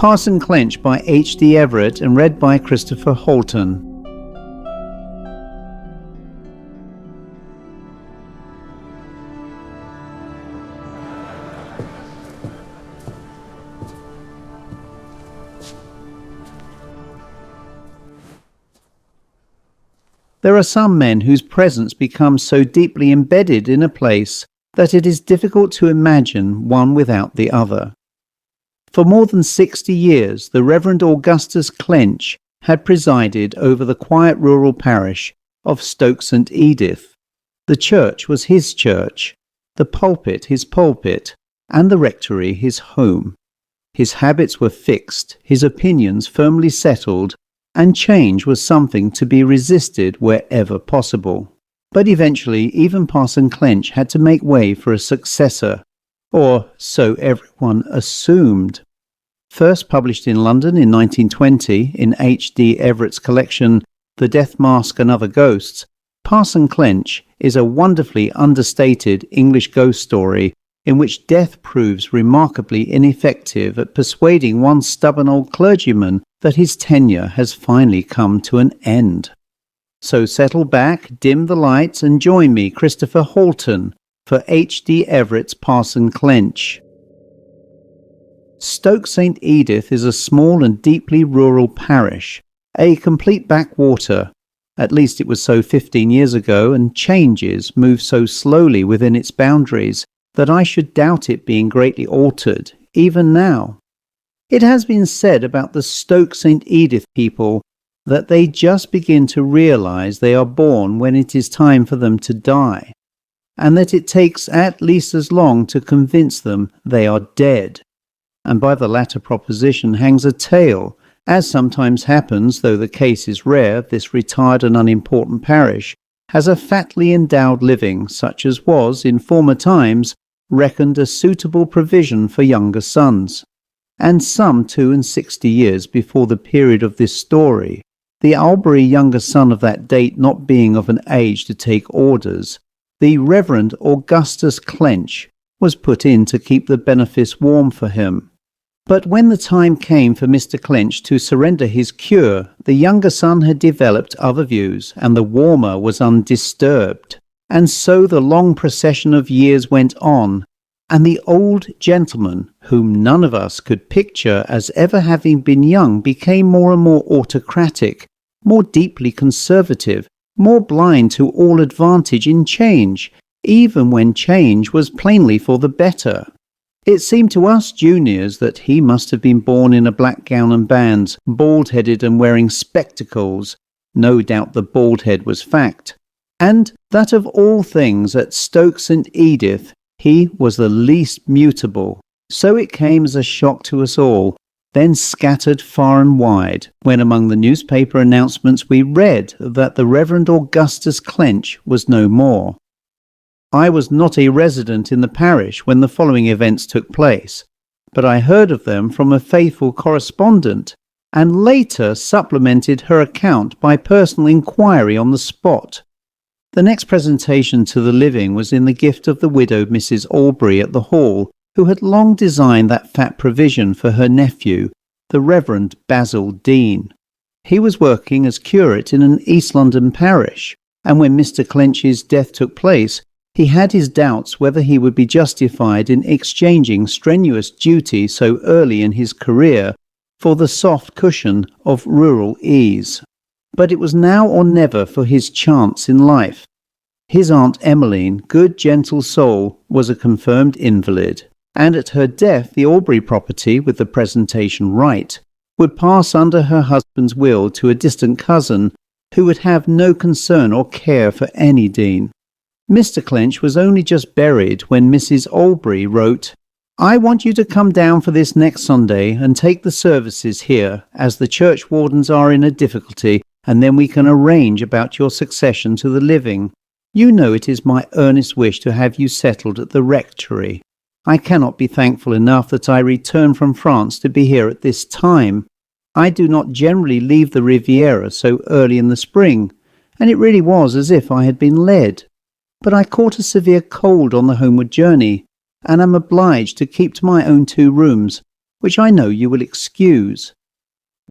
Parson Clench by H.D. Everett and read by Christopher Halton. There are some men whose presence becomes so deeply embedded in a place that it is difficult to imagine one without the other. For more than 60 years, the Reverend Augustus Clench had presided over the quiet rural parish of Stoke-St. Edith. The church was his church, the pulpit his pulpit, and the rectory his home. His habits were fixed, his opinions firmly settled, and change was something to be resisted wherever possible. But eventually, even Parson Clench had to make way for a successor, or so everyone assumed. First published in London in 1920 in H.D. Everett's collection The Death Mask and Other Ghosts, Parson Clench is a wonderfully understated English ghost story in which death proves remarkably ineffective at persuading one stubborn old clergyman that his tenure has finally come to an end. So settle back, dim the lights, and join me, Christopher Halton, for H.D. Everett's Parson Clench. Stoke-St. Edith is a small and deeply rural parish, a complete backwater. At least it was so 15 years ago, and changes move so slowly within its boundaries that I should doubt it being greatly altered, even now. It has been said about the Stoke-St. Edith people that they just begin to realize they are born when it is time for them to die, and that it takes at least as long to convince them they are dead. And by the latter proposition hangs a tale, as sometimes happens, though the case is rare. This retired and unimportant parish has a fatly endowed living, such as was, in former times, reckoned a suitable provision for younger sons. And some 62 years before the period of this story, the Albury younger son of that date not being of an age to take orders, the Reverend Augustus Clench was put in to keep the benefice warm for him. But when the time came for Mr. Clench to surrender his cure, the younger son had developed other views, and the warmer was undisturbed. And so the long procession of years went on, and the old gentleman, whom none of us could picture as ever having been young, became more and more autocratic, more deeply conservative, more blind to all advantage in change, even when change was plainly for the better. It seemed to us juniors that he must have been born in a black gown and bands, bald-headed and wearing spectacles. No doubt the bald head was fact. And that of all things at Stoke-St. Edith, he was the least mutable. So it came as a shock to us all, then scattered far and wide, when among the newspaper announcements we read that the Reverend Augustus Clench was no more. I was not a resident in the parish when the following events took place, but I heard of them from a faithful correspondent, and later supplemented her account by personal inquiry on the spot. The next presentation to the living was in the gift of the widowed Mrs. Aubrey at the Hall, who had long designed that fat provision for her nephew, the Reverend Basil Deane. He was working as curate in an East London parish, and when Mr. Clench's death took place, he had his doubts whether he would be justified in exchanging strenuous duty so early in his career for the soft cushion of rural ease. But it was now or never for his chance in life. His Aunt Emmeline, good gentle soul, was a confirmed invalid, and at her death the Aubrey property, with the presentation right, would pass under her husband's will to a distant cousin who would have no concern or care for any Dean. Mr. Clench was only just buried when Mrs. Aubrey wrote, "I want you to come down for this next Sunday and take the services here, as the churchwardens are in a difficulty, and then we can arrange about your succession to the living. You know it is my earnest wish to have you settled at the rectory. I cannot be thankful enough that I returned from France to be here at this time. I do not generally leave the Riviera so early in the spring, and it really was as if I had been led. But I caught a severe cold on the homeward journey, and am obliged to keep to my own 2 rooms, which I know you will excuse.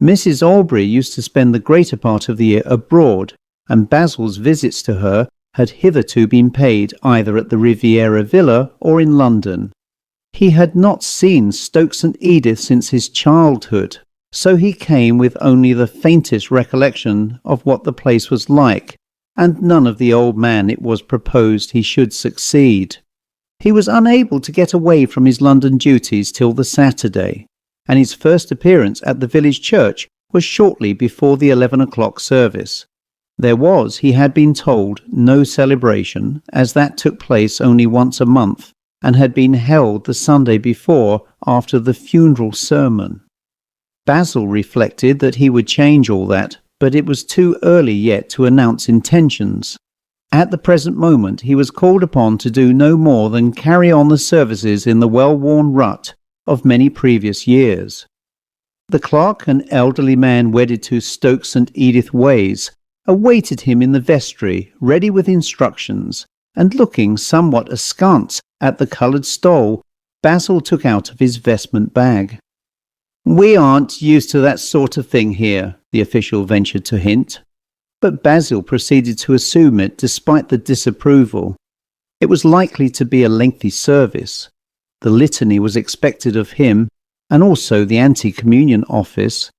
Mrs. Aubrey used to spend the greater part of the year abroad, and Basil's visits to her had hitherto been paid either at the Riviera Villa or in London. He had not seen Stoke-St. Edith since his childhood, so he came with only the faintest recollection of what the place was like, and none of the old man it was proposed he should succeed. He was unable to get away from his London duties till the Saturday, and his first appearance at the village church was shortly before the 11 o'clock service. There was, he had been told, no celebration, as that took place only once a month, and had been held the Sunday before after the funeral sermon. Basil reflected that he would change all that, but it was too early yet to announce intentions. At the present moment he was called upon to do no more than carry on the services in the well-worn rut of many previous years. The clerk, an elderly man wedded to Stoke-St. Edith ways, awaited him in the vestry, ready with instructions, and looking somewhat askance at the coloured stole Basil took out of his vestment bag. "We aren't used to that sort of thing here," the official ventured to hint, but Basil proceeded to assume it despite the disapproval. It was likely to be a lengthy service. The litany was expected of him, and also the anti-communion office,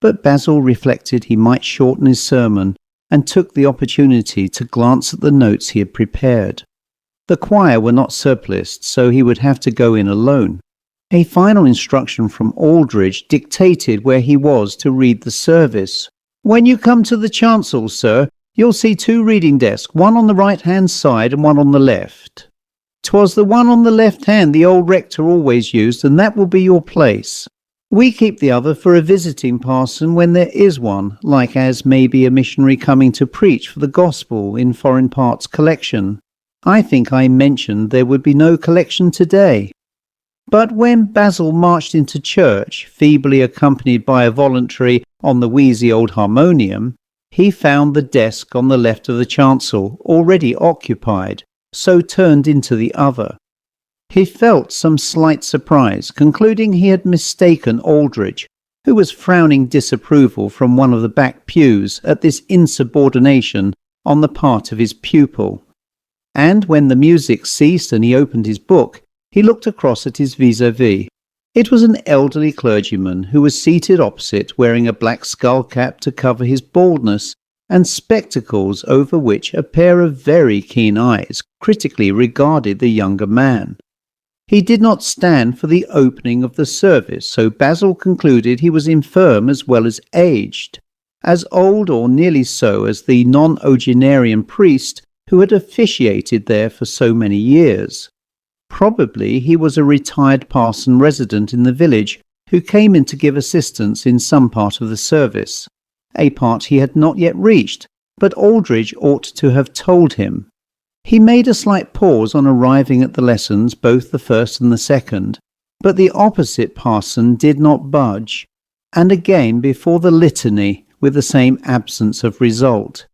but Basil reflected he might shorten his sermon, and took the opportunity to glance at the notes he had prepared. The choir were not surpliced, so he would have to go in alone. A final instruction from Aldridge dictated where he was to read the service. "When you come to the chancel, sir, you'll see 2 reading desks, one on the right-hand side and one on the left. 'Twas the one on the left hand the old rector always used, and that will be your place. We keep the other for a visiting parson when there is one, like as may be a missionary coming to preach for the gospel in foreign parts collection. I think I mentioned there would be no collection today." But when Basil marched into church, feebly accompanied by a voluntary on the wheezy old harmonium, he found the desk on the left of the chancel already occupied, so turned into the other. He felt some slight surprise, concluding he had mistaken Aldridge, who was frowning disapproval from one of the back pews at this insubordination on the part of his pupil. And when the music ceased and he opened his book, he looked across at his vis-à-vis. It was an elderly clergyman who was seated opposite, wearing a black skull cap to cover his baldness, and spectacles over which a pair of very keen eyes critically regarded the younger man. He did not stand for the opening of the service, so Basil concluded he was infirm as well as aged, as old or nearly so as the non-octogenarian priest who had officiated there for so many years. Probably he was a retired parson resident in the village who came in to give assistance in some part of the service, a part he had not yet reached, but Aldridge ought to have told him. He made a slight pause on arriving at the lessons, both the first and the second, but the opposite parson did not budge, and again before the litany with the same absence of result.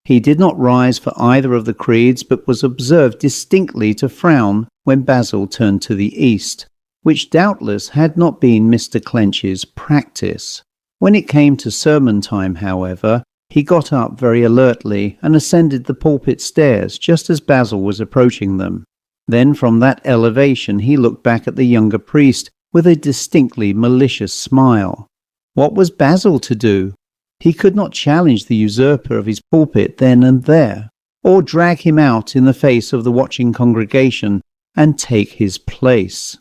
He did not rise for either of the creeds, but was observed distinctly to frown when Basil turned to the east, which doubtless had not been Mr. Clench's practice. When it came to sermon time, however, he got up very alertly and ascended the pulpit stairs just as Basil was approaching them. Then from that elevation he looked back at the younger priest with a distinctly malicious smile. What was Basil to do? He could not challenge the usurper of his pulpit then and there, or drag him out in the face of the watching congregation and take his place.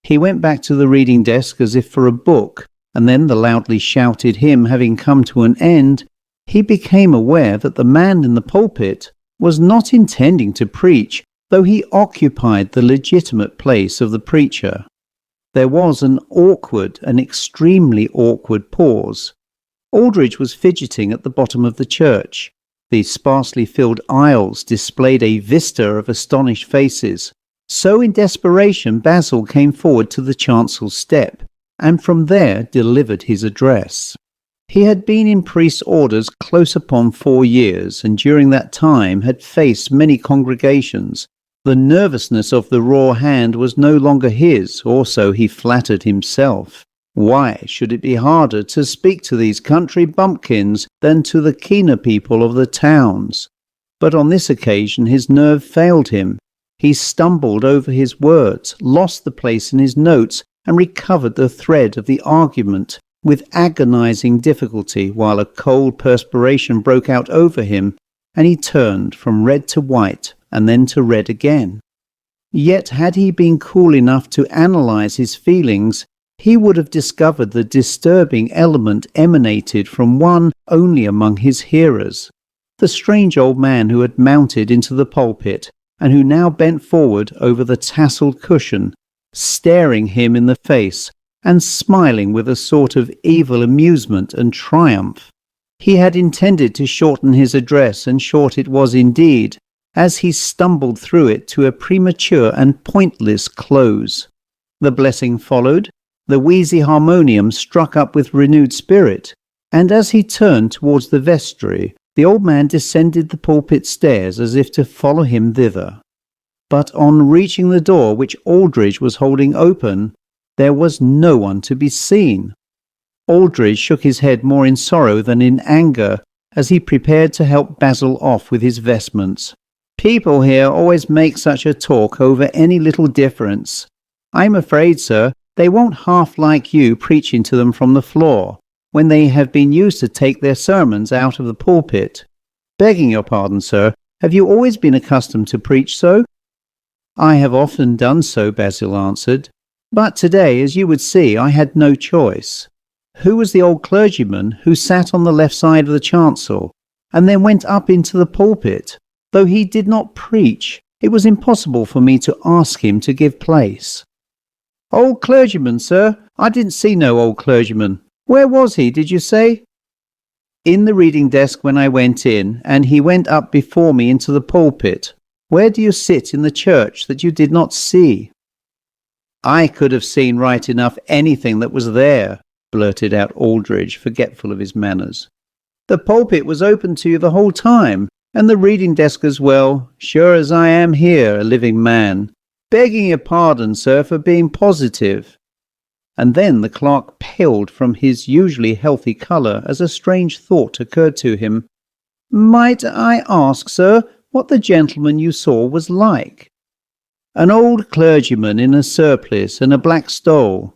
He went back to the reading desk as if for a book, and then the loudly shouted hymn having come to an end, he became aware that the man in the pulpit was not intending to preach, though he occupied the legitimate place of the preacher. There was an extremely awkward pause. Aldridge was fidgeting at the bottom of the church. The sparsely filled aisles displayed a vista of astonished faces. So in desperation Basil came forward to the chancel step, and from there delivered his address. He had been in priest's orders close upon 4 years, and during that time had faced many congregations. The nervousness of the raw hand was no longer his, or so he flattered himself. Why should it be harder to speak to these country bumpkins than to the keener people of the towns? But on this occasion his nerve failed him. He stumbled over his words, lost the place in his notes, and recovered the thread of the argument with agonizing difficulty, while a cold perspiration broke out over him, and he turned from red to white and then to red again. Yet had he been cool enough to analyze his feelings, he would have discovered the disturbing element emanated from one only among his hearers, the strange old man who had mounted into the pulpit, and who now bent forward over the tasselled cushion, staring him in the face, and smiling with a sort of evil amusement and triumph. He had intended to shorten his address, and short it was indeed, as he stumbled through it to a premature and pointless close. The blessing followed, the wheezy harmonium struck up with renewed spirit, and as he turned towards the vestry, the old man descended the pulpit stairs as if to follow him thither. But on reaching the door which Aldridge was holding open, there was no one to be seen. Aldridge shook his head more in sorrow than in anger as he prepared to help Basil off with his vestments. People here always make such a talk over any little difference. I'm afraid, sir, they won't half like you preaching to them from the floor, when they have been used to take their sermons out of the pulpit. Begging your pardon, sir, have you always been accustomed to preach so? I have often done so, Basil answered, but today, as you would see, I had no choice. Who was the old clergyman who sat on the left side of the chancel, and then went up into the pulpit? Though he did not preach, it was impossible for me to ask him to give place. Old clergyman, sir? I didn't see no old clergyman. Where was he, did you say? In the reading desk when I went in, and he went up before me into the pulpit. Where do you sit in the church that you did not see? I could have seen right enough anything that was there, blurted out Aldridge, forgetful of his manners. The pulpit was open to you the whole time, and the reading desk as well, sure as I am here, a living man. Begging your pardon, sir, for being positive. And then the clerk paled from his usually healthy colour as a strange thought occurred to him. Might I ask, sir, what the gentleman you saw was like? An old clergyman in a surplice and a black stole.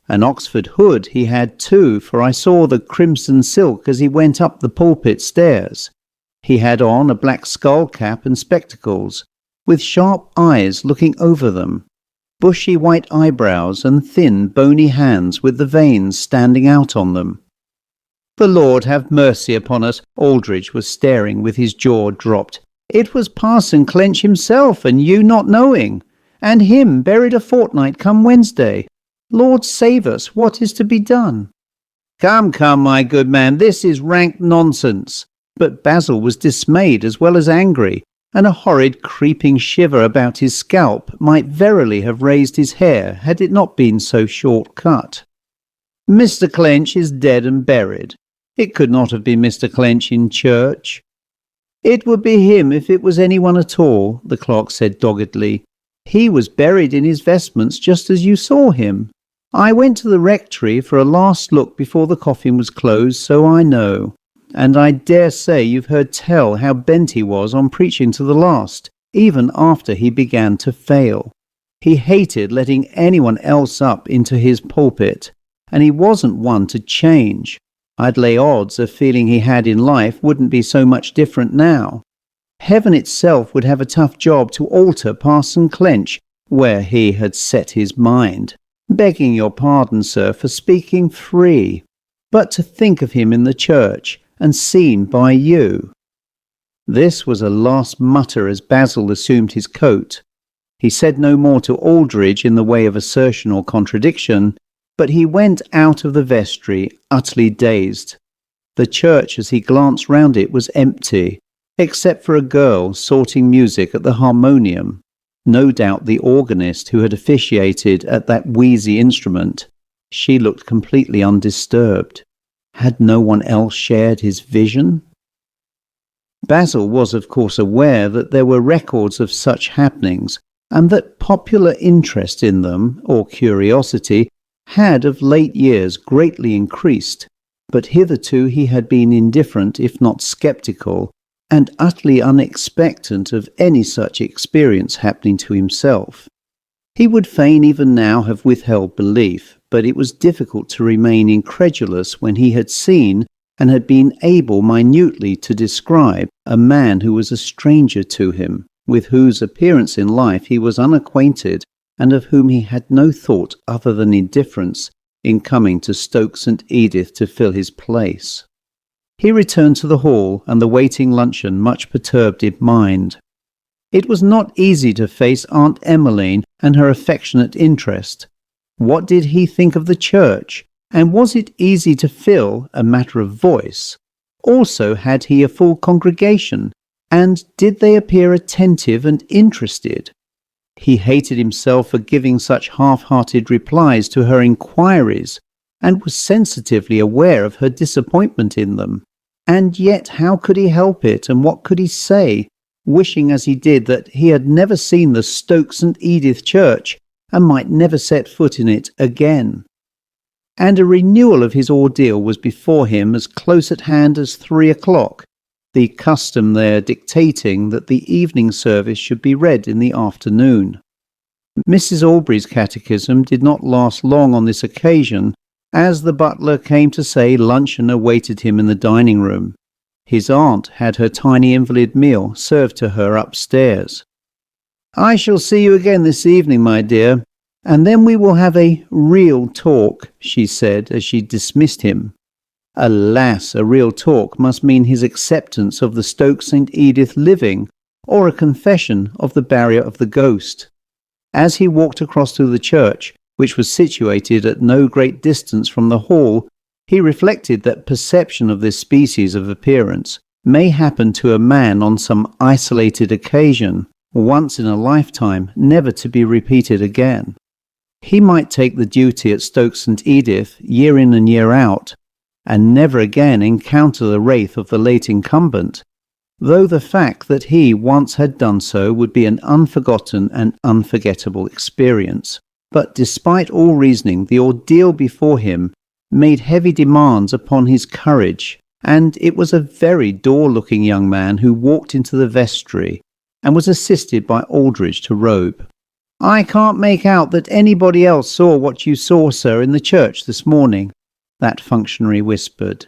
An Oxford hood he had too, for I saw the crimson silk as he went up the pulpit stairs. He had on a black skull cap and spectacles, with sharp eyes looking over them, bushy white eyebrows and thin bony hands with the veins standing out on them. The Lord have mercy upon us, Aldridge was staring with his jaw dropped. It was Parson Clench himself, and you not knowing, and him buried a fortnight come Wednesday. Lord save us, what is to be done? Come, my good man, this is rank nonsense. But Basil was dismayed as well as angry, and a horrid creeping shiver about his scalp might verily have raised his hair had it not been so short cut. Mr. Clench is dead and buried. It could not have been Mr. Clench in church. It would be him if it was anyone at all, the clerk said doggedly. He was buried in his vestments just as you saw him. I went to the rectory for a last look before the coffin was closed, so I know. And I dare say you've heard tell how bent he was on preaching to the last, even after he began to fail. He hated letting anyone else up into his pulpit, and he wasn't one to change. I'd lay odds a feeling he had in life wouldn't be so much different now. Heaven itself would have a tough job to alter Parson Clench where he had set his mind. Begging your pardon, sir, for speaking free, but to think of him in the church, and seen by you. This was a last mutter as Basil assumed his coat. He said no more to Aldridge in the way of assertion or contradiction, but he went out of the vestry utterly dazed. The church, as he glanced round it, was empty, except for a girl sorting music at the harmonium, no doubt the organist who had officiated at that wheezy instrument. She looked completely undisturbed. Had no one else shared his vision? Basil was of course aware that there were records of such happenings, and that popular interest in them, or curiosity, had of late years greatly increased, but hitherto he had been indifferent, if not sceptical, and utterly unexpectant of any such experience happening to himself. He would fain even now have withheld belief, but it was difficult to remain incredulous when he had seen and had been able minutely to describe a man who was a stranger to him, with whose appearance in life he was unacquainted, and of whom he had no thought other than indifference in coming to Stoke-St. Edith to fill his place. He returned to the hall and the waiting luncheon much perturbed in mind. It was not easy to face Aunt Emmeline and her affectionate interest. What did he think of the church, and was it easy to fill a matter of voice? Also, had he a full congregation, and did they appear attentive and interested? He hated himself for giving such half-hearted replies to her inquiries, and was sensitively aware of her disappointment in them. And yet how could he help it, and what could he say, wishing as he did that he had never seen the Stoke-St. Edith church, and might never set foot in it again? And a renewal of his ordeal was before him as close at hand as 3 o'clock, the custom there dictating that the evening service should be read in the afternoon. Mrs. Aubrey's catechism did not last long on this occasion, as the butler came to say luncheon awaited him in the dining room. His aunt had her tiny invalid meal served to her upstairs. "I shall see you again this evening, my dear, and then we will have a real talk," she said as she dismissed him. Alas, a real talk must mean his acceptance of the Stoke-St. Edith living, or a confession of the barrier of the ghost. As he walked across to the church, which was situated at no great distance from the hall, he reflected that perception of this species of appearance may happen to a man on some isolated occasion, once in a lifetime, never to be repeated again. He might take the duty at Stoke-St. Edith year in and year out, and never again encounter the wraith of the late incumbent, though the fact that he once had done so would be an unforgotten and unforgettable experience. But despite all reasoning, the ordeal before him made heavy demands upon his courage, and it was a very dull-looking young man who walked into the vestry and was assisted by Aldridge to robe. "I can't make out that anybody else saw what you saw, sir, in the church this morning," that functionary whispered.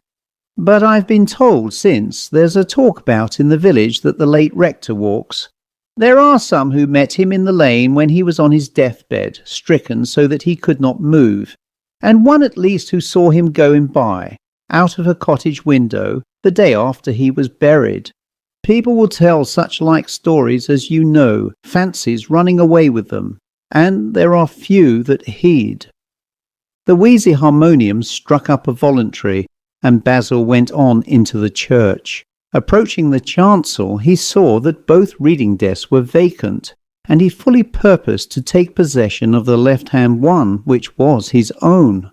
"But I've been told since there's a talk about in the village that the late rector walks. There are some who met him in the lane when he was on his deathbed, stricken so that he could not move, and one at least who saw him going by, out of a cottage window, the day after he was buried. People will tell such like stories as you know, fancies running away with them, and there are few that heed." The wheezy harmonium struck up a voluntary, and Basil went on into the church. Approaching the chancel, he saw that both reading desks were vacant, and he fully purposed to take possession of the left-hand one, which was his own.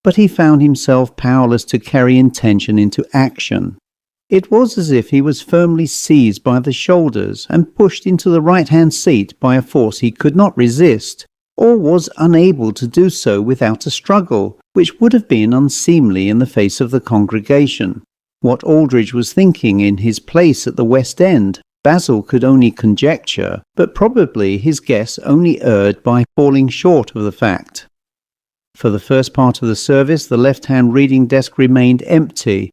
But he found himself powerless to carry intention into action. It was as if he was firmly seized by the shoulders and pushed into the right-hand seat by a force he could not resist, or was unable to do so without a struggle, which would have been unseemly in the face of the congregation. What Aldridge was thinking in his place at the West End, Basil could only conjecture, but probably his guess only erred by falling short of the fact. For the first part of the service, the left-hand reading desk remained empty,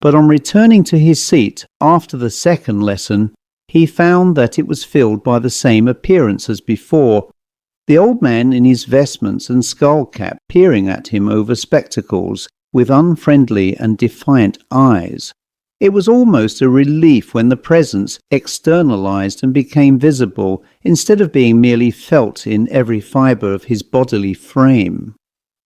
but on returning to his seat after the second lesson, he found that it was filled by the same appearance as before, the old man in his vestments and skull-cap peering at him over spectacles with unfriendly and defiant eyes. It was almost a relief when the presence externalized and became visible, instead of being merely felt in every fibre of his bodily frame.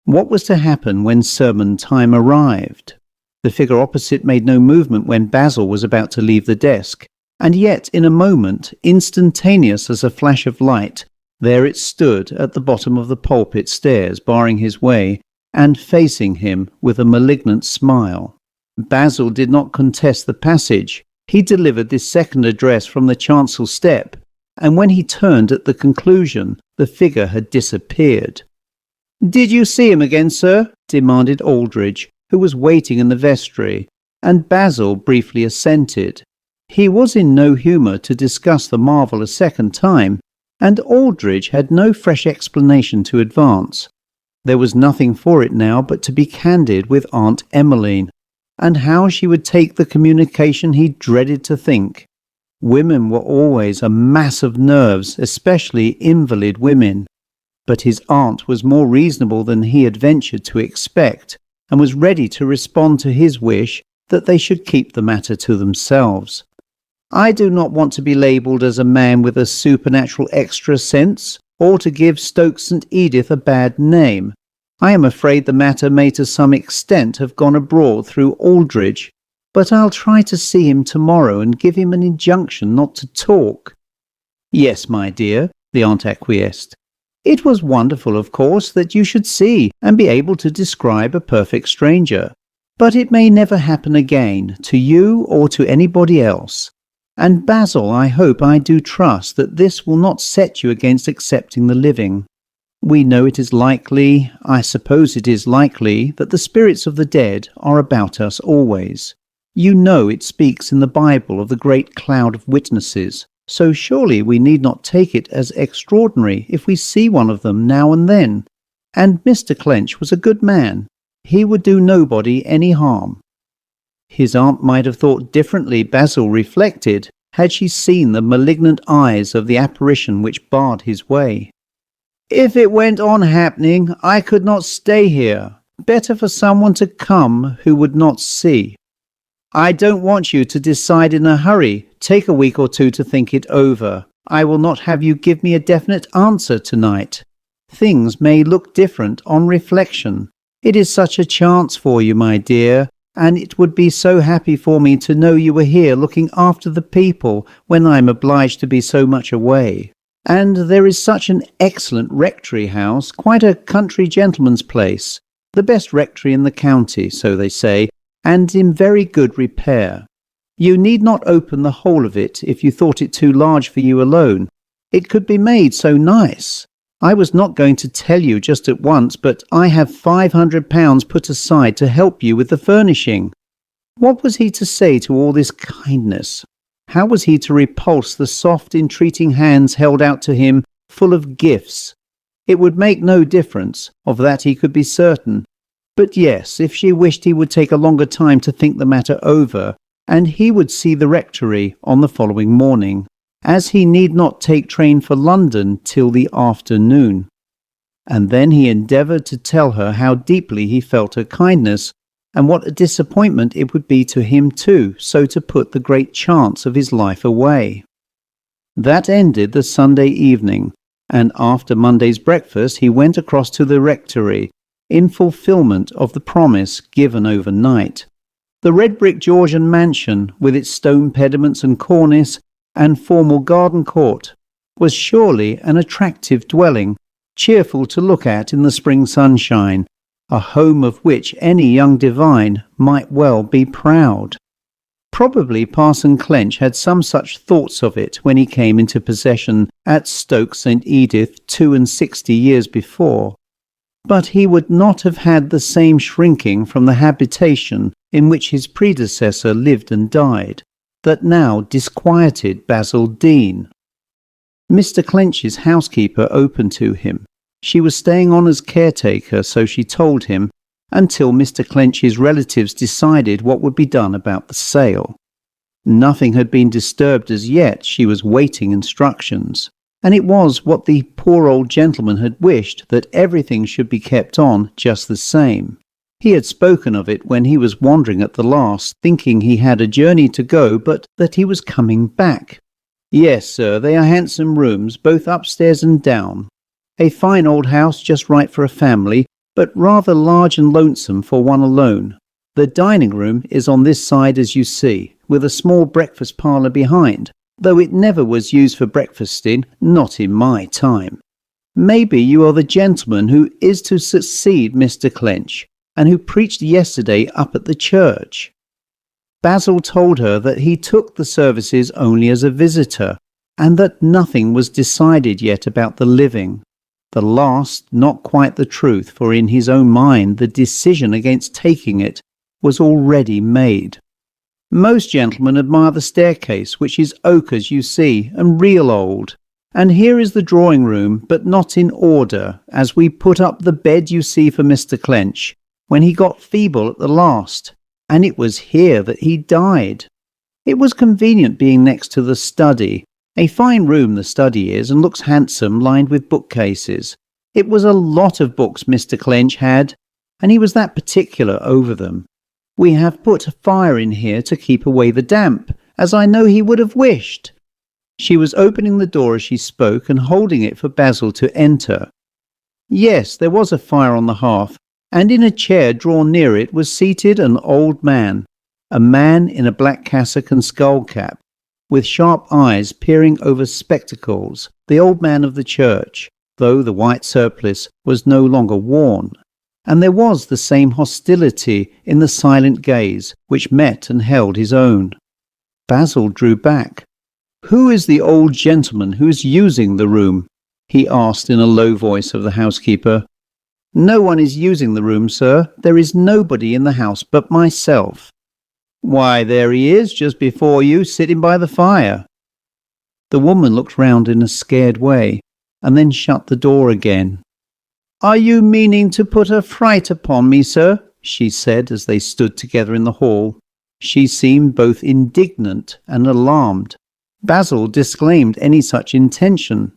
What was to happen when sermon time arrived? The figure opposite made no movement when Basil was about to leave the desk, and yet in a moment, instantaneous as a flash of light, there it stood at the bottom of the pulpit stairs, barring his way, and facing him with a malignant smile. Basil did not contest the passage. He delivered this second address from the chancel step, and when he turned at the conclusion, the figure had disappeared. "Did you see him again, sir?" demanded Aldridge, who was waiting in the vestry, and Basil briefly assented. He was in no humour to discuss the marvel a second time, and Aldridge had no fresh explanation to advance. There was nothing for it now but to be candid with Aunt Emmeline, and how she would take the communication he dreaded to think. Women were always a mass of nerves, especially invalid women. But his aunt was more reasonable than he had ventured to expect, and was ready to respond to his wish that they should keep the matter to themselves. "I do not want to be labelled as a man with a supernatural extra sense, or to give Stoke-St. Edith a bad name. I am afraid the matter may to some extent have gone abroad through Aldridge, but I'll try to see him tomorrow and give him an injunction not to talk." "Yes, my dear," the aunt acquiesced. "It was wonderful, of course, that you should see and be able to describe a perfect stranger. But it may never happen again, to you or to anybody else. And Basil, I hope, I do trust, that this will not set you against accepting the living. We know it is likely, I suppose it is likely, that the spirits of the dead are about us always. You know it speaks in the Bible of the great cloud of witnesses, so surely we need not take it as extraordinary if we see one of them now and then. And Mr. Clench was a good man. He would do nobody any harm." His aunt might have thought differently, Basil reflected, had she seen the malignant eyes of the apparition which barred his way. "If it went on happening, I could not stay here. Better for someone to come who would not see. I don't want you to decide in a hurry. Take a week or two to think it over. I will not have you give me a definite answer tonight. Things may look different on reflection. It is such a chance for you, my dear, and it would be so happy for me to know you were here looking after the people when I am obliged to be so much away. And there is such an excellent rectory house, quite a country gentleman's place, the best rectory in the county, so they say, and in very good repair. You need not open the whole of it if you thought it too large for you alone. It could be made so nice. I was not going to tell you just at once, but I have £500 put aside to help you with the furnishing." What was he to say to all this kindness? How was he to repulse the soft, entreating hands held out to him, full of gifts? It would make no difference, of that he could be certain. But yes, if she wished, he would take a longer time to think the matter over, and he would see the rectory on the following morning, as he need not take train for London till the afternoon. And then he endeavoured to tell her how deeply he felt her kindness, and what a disappointment it would be to him too, so to put the great chance of his life away. That ended the Sunday evening, and after Monday's breakfast he went across to the rectory, in fulfilment of the promise given overnight. The red-brick Georgian mansion, with its stone pediments and cornice, and formal garden court, was surely an attractive dwelling, cheerful to look at in the spring sunshine, a home of which any young divine might well be proud. Probably Parson Clench had some such thoughts of it when he came into possession at Stoke-St. Edith 62 years before, but he would not have had the same shrinking from the habitation in which his predecessor lived and died, that now disquieted Basil Deane. Mr. Clench's housekeeper opened to him. She was staying on as caretaker, so she told him, until Mr. Clench's relatives decided what would be done about the sale. Nothing had been disturbed as yet, she was waiting instructions, and it was what the poor old gentleman had wished, that everything should be kept on just the same. He had spoken of it when he was wandering at the last, thinking he had a journey to go, but that he was coming back. "Yes, sir, they are handsome rooms, both upstairs and down. A fine old house, just right for a family, but rather large and lonesome for one alone. The dining room is on this side as you see, with a small breakfast parlour behind, though it never was used for breakfasting, not in my time. Maybe you are the gentleman who is to succeed Mr. Clench, and who preached yesterday up at the church." Basil told her that he took the services only as a visitor, and that nothing was decided yet about the living. The last, not quite the truth, for in his own mind the decision against taking it was already made. Most gentlemen admire the staircase, which is oak as you see, and real old. And here is the drawing room, but not in order, as we put up the bed you see for Mr. Clench, when he got feeble at the last, and it was here that he died. It was convenient being next to the study. A fine room the study is, and looks handsome, lined with bookcases. It was a lot of books Mr. Clench had, and he was that particular over them. We have put a fire in here to keep away the damp, as I know he would have wished. She was opening the door as she spoke and holding it for Basil to enter. Yes, there was a fire on the hearth, and in a chair drawn near it was seated an old man, a man in a black cassock and skull cap, with sharp eyes peering over spectacles, the old man of the church, though the white surplice was no longer worn. And there was the same hostility in the silent gaze which met and held his own. Basil drew back. "Who is the old gentleman who is using the room?" he asked in a low voice of the housekeeper. "No one is using the room, sir. There is nobody in the house but myself." "Why, there he is, just before you, sitting by the fire." The woman looked round in a scared way, and then shut the door again. "Are you meaning to put a fright upon me, sir?" she said as they stood together in the hall. She seemed both indignant and alarmed. Basil disclaimed any such intention.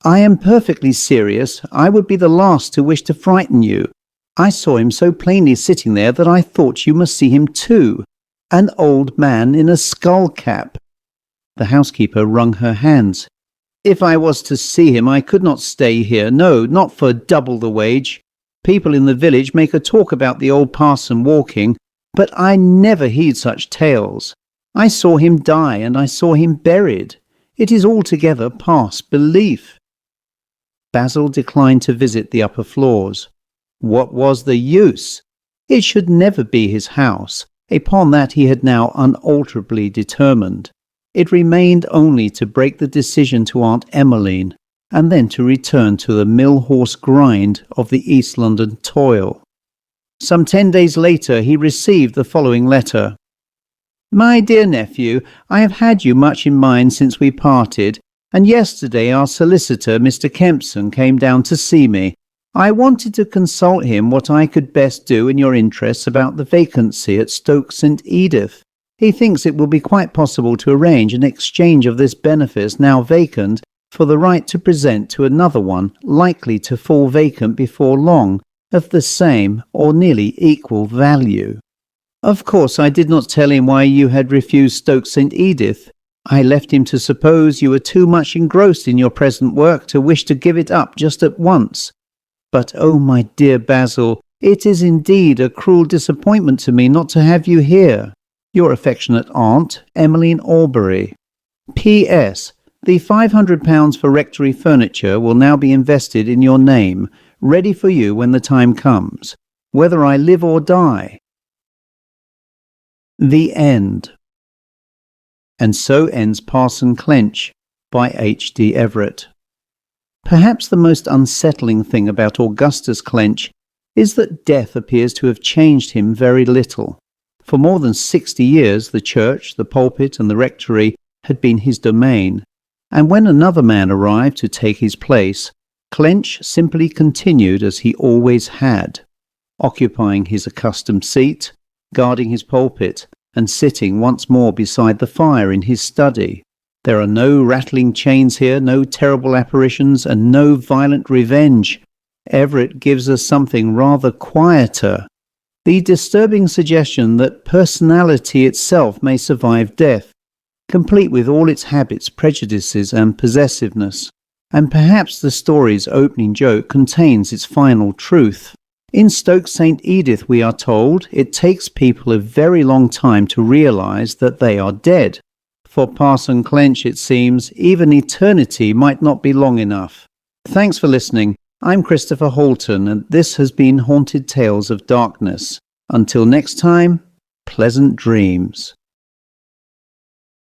"I am perfectly serious. I would be the last to wish to frighten you. I saw him so plainly sitting there that I thought you must see him too. An old man in a skull cap." The housekeeper wrung her hands. "If I was to see him, I could not stay here. No, not for double the wage. People in the village make a talk about the old parson walking, but I never heed such tales. I saw him die, and I saw him buried. It is altogether past belief." Basil declined to visit the upper floors. What was the use? It should never be his house. Upon that he had now unalterably determined. It remained only to break the decision to Aunt Emmeline, and then to return to the mill-horse grind of the East London toil. Some 10 days later he received the following letter. "My dear nephew, I have had you much in mind since we parted, and yesterday our solicitor, Mr. Kempson, came down to see me. I wanted to consult him what I could best do in your interests about the vacancy at Stoke-St. Edith. He thinks it will be quite possible to arrange an exchange of this benefice now vacant for the right to present to another one likely to fall vacant before long, of the same or nearly equal value. Of course I did not tell him why you had refused Stoke-St. Edith. I left him to suppose you were too much engrossed in your present work to wish to give it up just at once. But, oh, my dear Basil, it is indeed a cruel disappointment to me not to have you here. Your affectionate aunt, Emmeline Albury. P.S. The £500 for rectory furniture will now be invested in your name, ready for you when the time comes, whether I live or die. The End. And so ends Parson Clench by H.D. Everett. Perhaps the most unsettling thing about Augustus Clench is that death appears to have changed him very little. For more than 60 years the church, the pulpit and the rectory had been his domain, and when another man arrived to take his place, Clench simply continued as he always had, occupying his accustomed seat, guarding his pulpit, and sitting once more beside the fire in his study. There are no rattling chains here, no terrible apparitions, and no violent revenge. Everett gives us something rather quieter. The disturbing suggestion that personality itself may survive death, complete with all its habits, prejudices, and possessiveness. And perhaps the story's opening joke contains its final truth. In Stoke-St. Edith, we are told, it takes people a very long time to realise that they are dead. For Parson Clench, it seems, even eternity might not be long enough. Thanks for listening. I'm Christopher Halton, and this has been Haunted Tales of Darkness. Until next time, pleasant dreams.